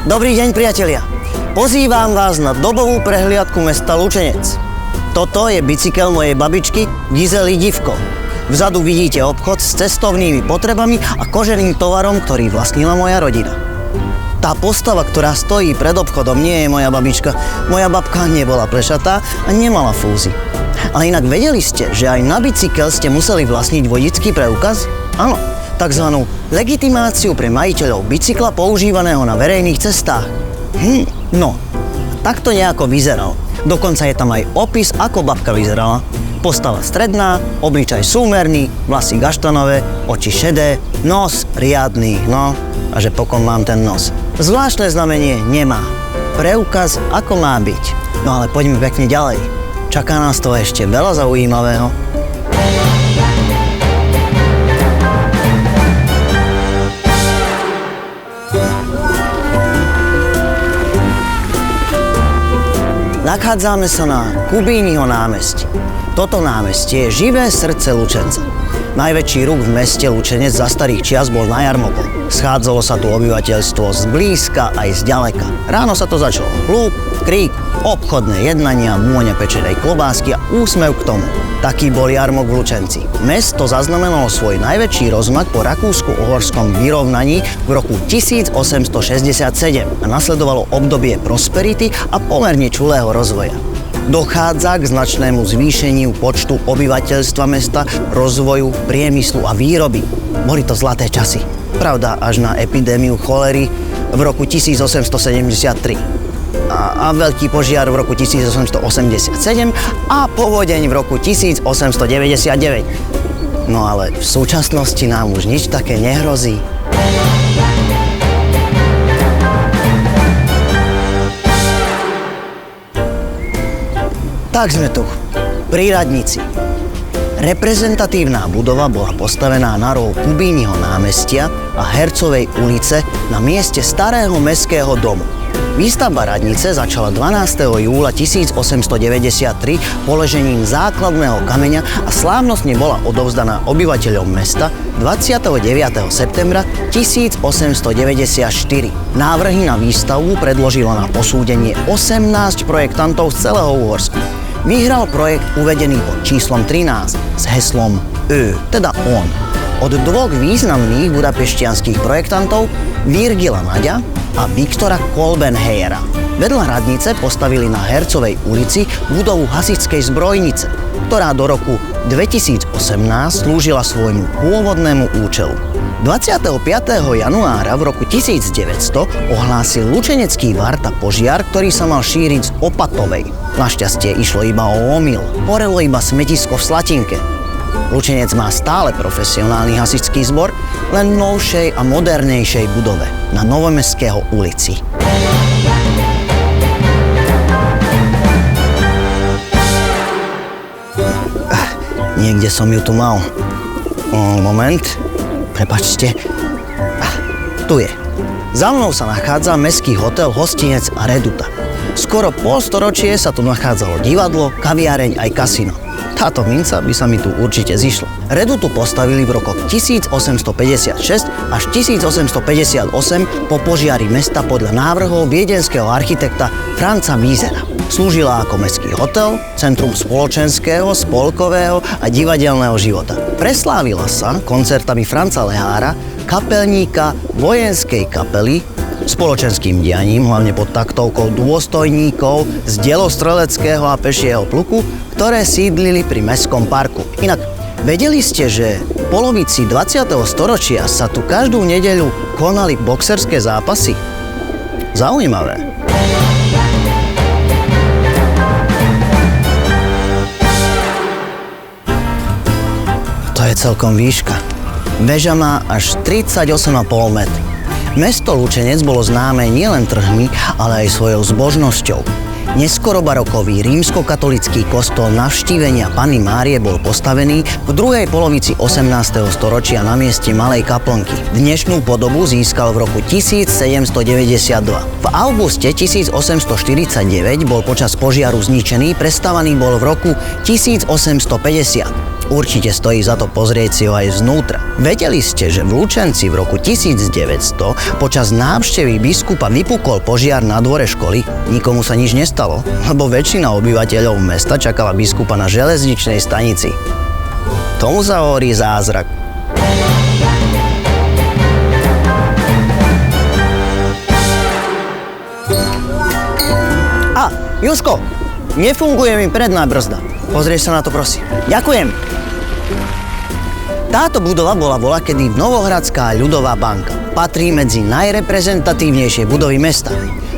Dobrý deň, priatelia. Pozývam vás na dobovú prehliadku mesta Lučenec. Toto je bicykel mojej babičky Gizely Divko. Vzadu vidíte obchod s cestovnými potrebami a koženým tovarom, ktorý vlastnila moja rodina. Tá postava, ktorá stojí pred obchodom, nie je moja babička. Moja babka nebola plešatá a nemala fúzy. Ale inak vedeli ste, že aj na bicykel ste museli vlastniť vodický preukaz? Áno. Takzvanú legitimáciu pre majiteľov bicykla používaného na verejných cestách. No, takto nejako vyzeral. Dokonca je tam aj opis, ako babka vyzerala. Postava stredná, obličaj súmerný, vlasy gaštanové, oči šedé, nos riadny, no a že pokon mám ten nos. Zvláštne znamenie nemá. Preukaz ako má byť. No ale poďme pekne ďalej. Čaká nás to ešte veľa zaujímavého. Nachádzame sa na Kubíniho námestí. Toto námestie je živé srdce Lučenca. Najväčší ruch v meste Lučenec za starých čias bol na jarmokoch. Schádzalo sa tu obyvateľstvo z blízka aj z ďaleka. Ráno sa to začalo. Hluk, krík, obchodné jednania, vôňa pečenej klobásky a úsmev k tomu. Taký bol jarmok v Lučenci. Mesto zaznamenalo svoj najväčší rozmach po rakúsko-uhorskom vyrovnaní v roku 1867 a nasledovalo obdobie prosperity a pomerne čulého rozvoja. Dochádza k značnému zvýšeniu počtu obyvateľstva mesta, rozvoju, priemyslu a výroby. Boli to zlaté časy. Pravda, až na epidémiu cholery v roku 1873. A veľký požiar v roku 1887 a povodeň v roku 1899. No ale v súčasnosti nám už nič také nehrozí. Tak sme tu, pri radnici. Reprezentatívna budova bola postavená na rohu Kubíniho námestia a Hercovej ulice na mieste starého mestského domu. Výstavba radnice začala 12. júla 1893 položením základného kameňa a slávnostne bola odovzdaná obyvateľom mesta 29. septembra 1894. Návrhy na výstavbu predložilo na posúdenie 18 projektantov z celého Uhorska. Vyhral projekt uvedený pod číslom 13 s heslom Ö, teda on. Od dvoch významných budapešťanských projektantov Virgila Naďa a Viktora Kolbenhejera. Vedľa radnice postavili na Hercovej ulici budovu hasičskej zbrojnice, ktorá do roku 2018 slúžila svojmu pôvodnému účelu. 25. januára v roku 1900 ohlásil lučenecký varta požiar, ktorý sa mal šíriť z Opatovej. Našťastie išlo iba o omyl. Horelo iba smetisko v Slatinke. Lučenec má stále profesionálny hasičský zbor, len v novšej a modernejšej budove na Novomestského ulici. Niekde som ju tu mal. Moment. Prepačte. Tu je. Za mnou sa nachádza mestský hotel, hostinec a reduta. Skoro polstoročie sa tu nachádzalo divadlo, kaviareň aj kasino. Táto minca by sa mi tu určite zišla. Redutu postavili v rokoch 1856 až 1858 po požiari mesta podľa návrhov viedenského architekta Franza Wiesera. Slúžila ako mestský hotel, centrum spoločenského, spolkového a divadelného života. Preslávila sa koncertami Franza Lehára, kapelníka vojenskej kapely, spoločenským dianím, hlavne pod taktovkou dôstojníkov z delostreleckého a pešieho pluku, ktoré sídlili pri mestskom parku. Inak, vedeli ste, že v polovici 20. storočia sa tu každú nedeľu konali boxerské zápasy? Zaujímavé. To je celkom výška. Veža má až 38,5 metra. Mesto Lučenec bolo známe nielen trhmi, ale aj svojou zbožnosťou. Neskorobarokový rímskokatolický kostol Navštívenia Panny Márie bol postavený v druhej polovici 18. storočia na mieste Malej kaplnky. Dnešnú podobu získal v roku 1792. V auguste 1849 bol počas požiaru zničený, prestavaný bol v roku 1850. Určite stojí za to pozrieť si ho aj znútra. Vedeli ste, že v Lučenci v roku 1900 počas návštevy biskupa vypukol požiar na dvore školy? Nikomu sa nič nestalo, lebo väčšina obyvateľov mesta čakala biskupa na železničnej stanici. Tomu sa hovorí zázrak. Jusko, nefunguje mi predná brzda. Pozrieš sa na to, prosím. Ďakujem. Táto budova bola voľakedy Novohradská ľudová banka. Patrí medzi najreprezentatívnejšie budovy mesta.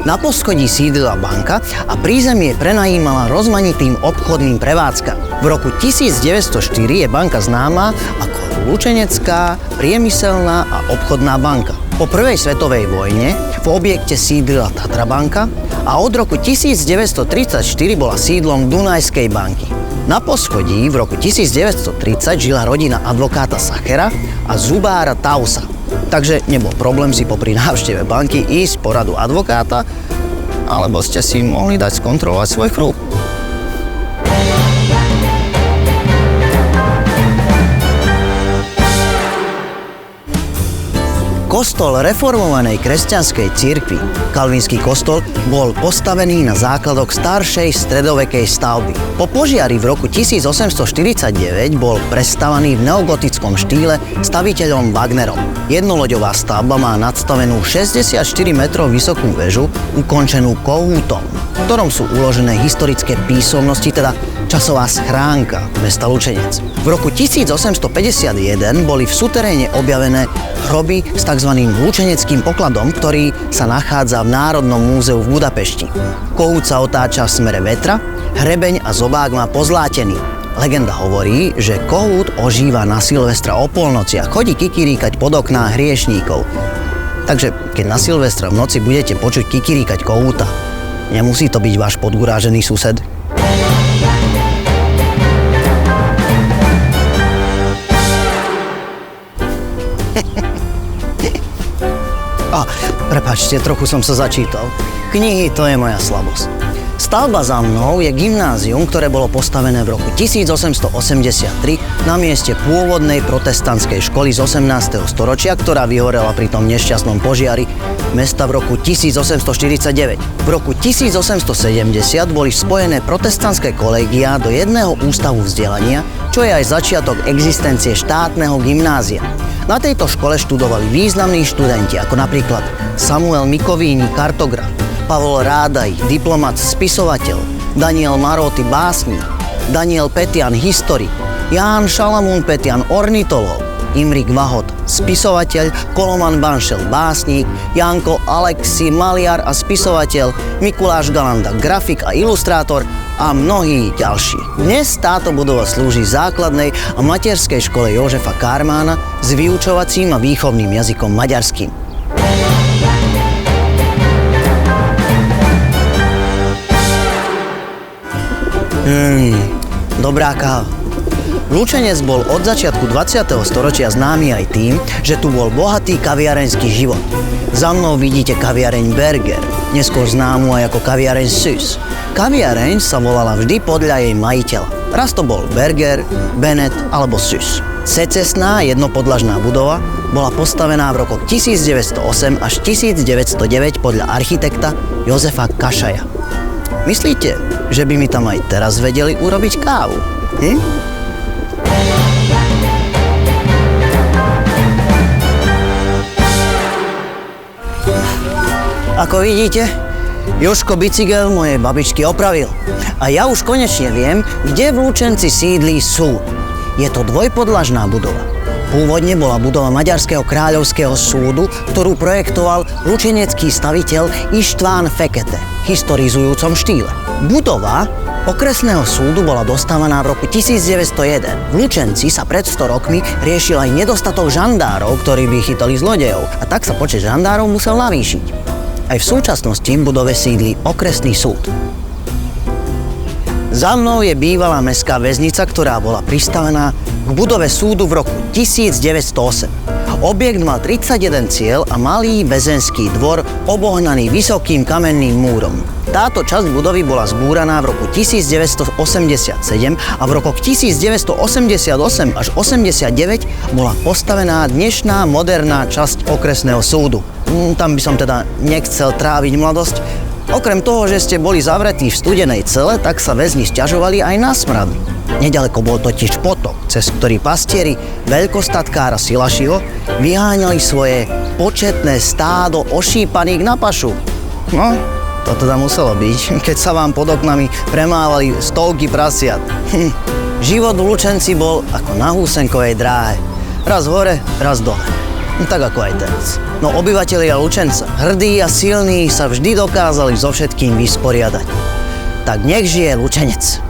Na poschodí sídlila banka a prízemie prenajímala rozmanitým obchodným prevádzkam. V roku 1904 je banka známa ako Lučenecká, priemyselná a obchodná banka. Po prvej svetovej vojne v objekte sídlila Tatra banka a od roku 1934 bola sídlom Dunajskej banky. Na poschodí v roku 1930 žila rodina advokáta Sachera a zubára Tausa. Takže nebol problém si popri návšteve banky ísť po radu advokáta, alebo ste si mohli dať skontrolovať svoj kruh. Kostol reformovanej kresťanskej cirkvi, kalvinský kostol, bol postavený na základoch staršej stredovekej stavby. Po požiari v roku 1849 bol prestavaný v neogotickom štýle staviteľom Wagnerom. Jednoloďová stavba má nadstavenú 64 metrov vysokú väžu, ukončenú kohútom, v ktorom sú uložené historické písomnosti, teda časová schránka mesta Lučenec. V roku 1851 boli v suteréne objavené hroby s tzv. Lučeneckým pokladom, ktorý sa nachádza v Národnom múzeu v Budapešti. Kohút sa otáča v smere vetra, hrebeň a zobák má pozlátený. Legenda hovorí, že kohút ožíva na Silvestra o polnoci a chodí kikiríkať pod okná hriešníkov. Takže keď na Silvestra v noci budete počuť kikiríkať kohúta, nemusí to byť váš podgurážený sused. Prepáčte, trochu som sa začítal. Knihy, to je moja slabosť. Stavba za mnou je gymnázium, ktoré bolo postavené v roku 1883 na mieste pôvodnej protestantskej školy z 18. storočia, ktorá vyhorela pri tom nešťastnom požiari mesta v roku 1849. V roku 1870 boli spojené protestantské kolegiá do jedného ústavu vzdelania, čo je aj začiatok existencie štátneho gymnázia. Na tejto škole študovali významní študenti, ako napríklad Samuel Mikovíni, kartograf, Pavol Rádaj, diplomat, spisovateľ, Daniel Maroty, básnik, Daniel Petian, historik, Ján Šalamún Petian, ornitológ, Imrik Vahot, spisovateľ, Koloman Banšel, básnik, Janko Alexi, maliar a spisovateľ, Mikuláš Galanda, grafik a ilustrátor a mnohí ďalší. Dnes táto budova slúži základnej a materskej škole Jožefa Kármána s vyučovacím a výchovným jazykom maďarským. Dobrá káva. Lučenec bol od začiatku 20. storočia známy aj tým, že tu bol bohatý kaviarenský život. Za mnou vidíte kaviareň Berger, neskôr známu aj ako kaviareň Süss. Kaviareň sa volala vždy podľa jej majiteľa. Raz to bol Berger, Bennett alebo Süss. Secesná jednopodlažná budova bola postavená v rokoch 1908 až 1909 podľa architekta Jozefa Kašaja. Myslíte, že by mi tam aj teraz vedeli urobiť kávu? Ako vidíte, Jožko bicykel mojej babičky opravil. A ja už konečne viem, kde v Lučenci sídlí súd. Je to dvojpodlažná budova. Pôvodne bola budova Maďarského kráľovského súdu, ktorú projektoval lučenecký staviteľ Ištván Fekete v historizujúcom štýle. Budova okresného súdu bola dostávaná v roku 1901. V Lučenci sa pred 100 rokmi riešil aj nedostatok žandárov, ktorí by chytali zlodejov, a tak sa počet žandárov musel navýšiť. Aj v súčasnosti v budove sídli okresný súd. Za mnou je bývalá mestská väznica, ktorá bola pristavená k budove súdu v roku 1908. Objekt mal 31 ciel a malý väzenský dvor obohnaný vysokým kamenným múrom. Táto časť budovy bola zbúraná v roku 1987 a v rokoch 1988 až 89 bola postavená dnešná moderná časť okresného súdu. Tam by som teda nechcel tráviť mladosť. Okrem toho, že ste boli zavretí v studenej cele, tak sa väzni sťažovali aj na smrad. Nedaleko bol totiž potok, cez ktorý pastieri veľkostatkára Silašiho vyháňali svoje početné stádo ošípaných na pašu. No, to teda muselo byť, keď sa vám pod oknami premávali stovky prasiat. Život v Lučenci bol ako na húsenkovej dráhe. Raz hore, raz dole. Tak ako aj teraz. No obyvatelia Lučenca, hrdí a silní, sa vždy dokázali so všetkým vysporiadať. Tak nech žije Lučenec.